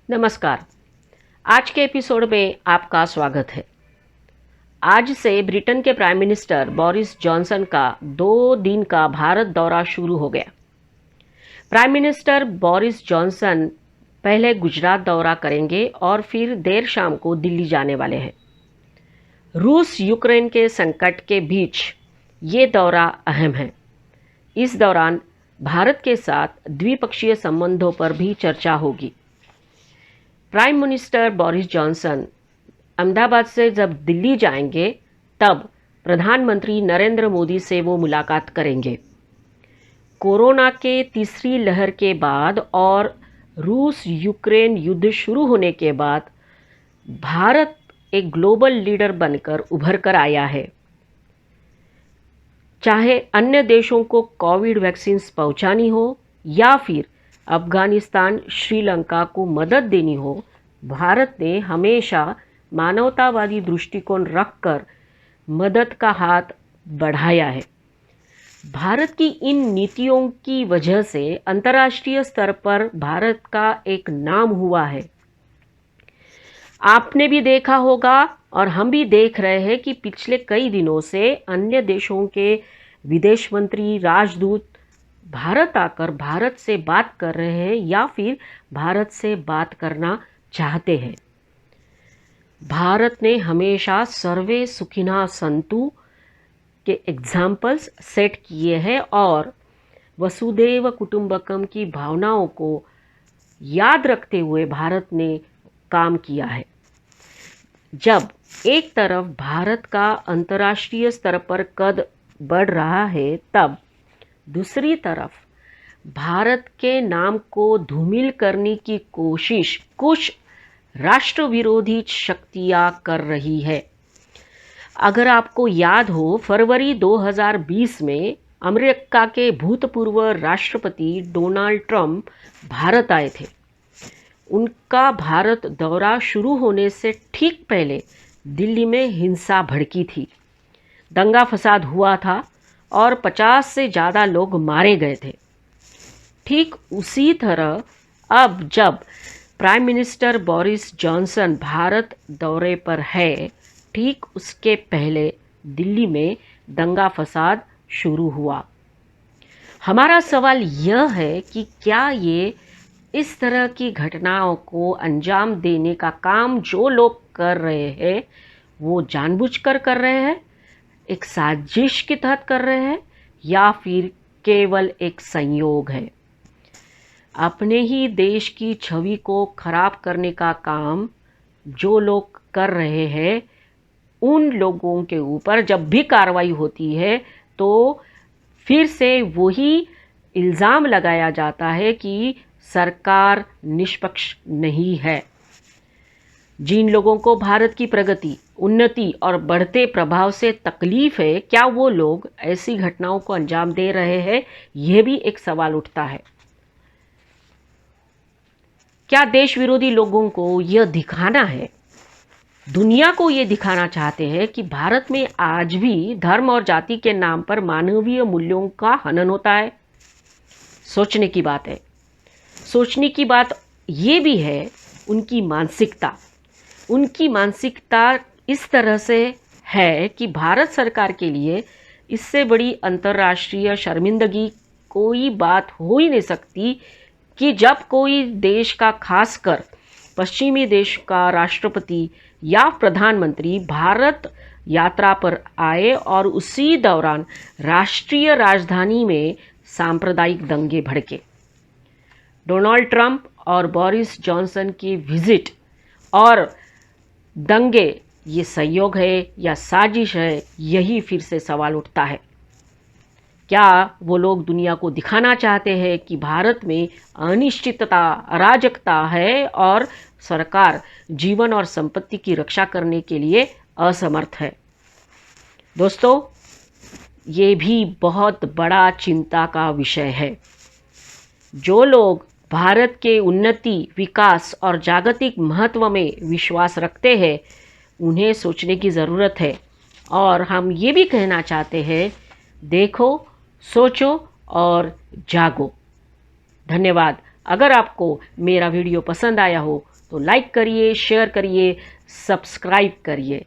नमस्कार। आज के एपिसोड में आपका स्वागत है। आज से ब्रिटेन के प्राइम मिनिस्टर बोरिस जॉनसन का 2 दिन का भारत दौरा शुरू हो गया। प्राइम मिनिस्टर बोरिस जॉनसन पहले गुजरात दौरा करेंगे और फिर देर शाम को दिल्ली जाने वाले हैं। रूस यूक्रेन के संकट के बीच ये दौरा अहम है। इस दौरान भारत के साथ द्विपक्षीय संबंधों पर भी चर्चा होगी। Prime minister Boris Johnson Ahmedabad से जब दिल्ली जाएंगे तब प्रधानमंत्री नरेंद्र मोदी से वो मुलाकात करेंगे। कोरोना के तीसरी लहर के बाद और रूस यूक्रेन युद्ध शुरू होने के बाद भारत एक ग्लोबल लीडर बनकर उभर कर आया है। चाहे अन्य देशों को कोविड वैक्सीन पहुंचानी हो या फिर अफगानिस्तान श्रीलंका को मदद देनी हो, भारत ने हमेशा मानवतावादी दृष्टिकोण रखकर मदद का हाथ बढ़ाया है। भारत की इन नीतियों की वजह से अंतर्राष्ट्रीय स्तर पर भारत का एक नाम हुआ है। आपने भी देखा होगा और हम भी देख रहे हैं कि पिछले कई दिनों से अन्य देशों के विदेश मंत्री, राजदूत भारत आकर भारत से बात कर रहे हैं या फिर भारत से बात करना चाहते हैं। भारत ने हमेशा सर्वे सुखिनः सन्तु के एग्जाम्पल्स सेट किए हैं और वसुधैव कुटुंबकम की भावनाओं को याद रखते हुए भारत ने काम किया है। जब एक तरफ भारत का अंतर्राष्ट्रीय स्तर पर कद बढ़ रहा है, तब दूसरी तरफ भारत के नाम को धूमिल करने की कोशिश कुछ राष्ट्र विरोधी शक्तियां कर रही है। अगर आपको याद हो, फरवरी 2020 में अमेरिका के भूतपूर्व राष्ट्रपति डोनाल्ड ट्रंप भारत आए थे। उनका भारत दौरा शुरू होने से ठीक पहले दिल्ली में हिंसा भड़की थी, दंगा फसाद हुआ था और 50 से ज़्यादा लोग मारे गए थे। ठीक उसी तरह अब जब prime minister Boris Johnson Bharat दौरे पर है, ठीक उसके पहले दिल्ली में दंगा फसाद शुरू हुआ। हमारा सवाल यह है कि क्या ये इस तरह की घटनाओं को अंजाम देने का काम जो लोग कर रहे हैं वो जानबूझकर कर रहे हैं, एक साजिश के तहत कर रहे हैं या फिर केवल एक संयोग है। अपने ही देश की छवि को खराब करने का काम जो लोग कर रहे हैं, उन लोगों के ऊपर जब भी कार्रवाई होती है तो फिर से वही इल्ज़ाम लगाया जाता है कि सरकार निष्पक्ष नहीं है। जिन लोगों को भारत की प्रगति, उन्नति और बढ़ते प्रभाव से तकलीफ है, क्या वो लोग ऐसी घटनाओं को अंजाम दे रहे हैं? यह भी एक सवाल उठता है। क्या देश विरोधी लोगों को यह दिखाना है, दुनिया को ये दिखाना चाहते हैं कि भारत में आज भी धर्म और जाति के नाम पर मानवीय मूल्यों का हनन होता है? सोचने की बात है। सोचने की बात ये भी है उनकी मानसिकता। उनकी मानसिकता इस तरह से है कि भारत सरकार के लिए इससे बड़ी अंतर्राष्ट्रीय शर्मिंदगी कोई बात हो ही नहीं सकती कि जब कोई देश का, खासकर पश्चिमी देश का राष्ट्रपति या प्रधानमंत्री भारत यात्रा पर आए और उसी दौरान राष्ट्रीय राजधानी में सांप्रदायिक दंगे भड़के। डोनाल्ड ट्रंप और बोरिस जॉनसन की विजिट और दंगे, ये संयोग है या साजिश है? यही फिर से सवाल उठता है। क्या वो लोग दुनिया को दिखाना चाहते हैं कि भारत में अनिश्चितता, अराजकता है और सरकार जीवन और संपत्ति की रक्षा करने के लिए असमर्थ है? दोस्तों, ये भी बहुत बड़ा चिंता का विषय है। जो लोग भारत के उन्नति, विकास और जागतिक महत्व में विश्वास रखते हैं, उन्हें सोचने की ज़रूरत है। और हम ये भी कहना चाहते हैं, देखो, सोचो और जागो। धन्यवाद। अगर आपको मेरा वीडियो पसंद आया हो तो लाइक करिए, शेयर करिए, सब्सक्राइब करिए।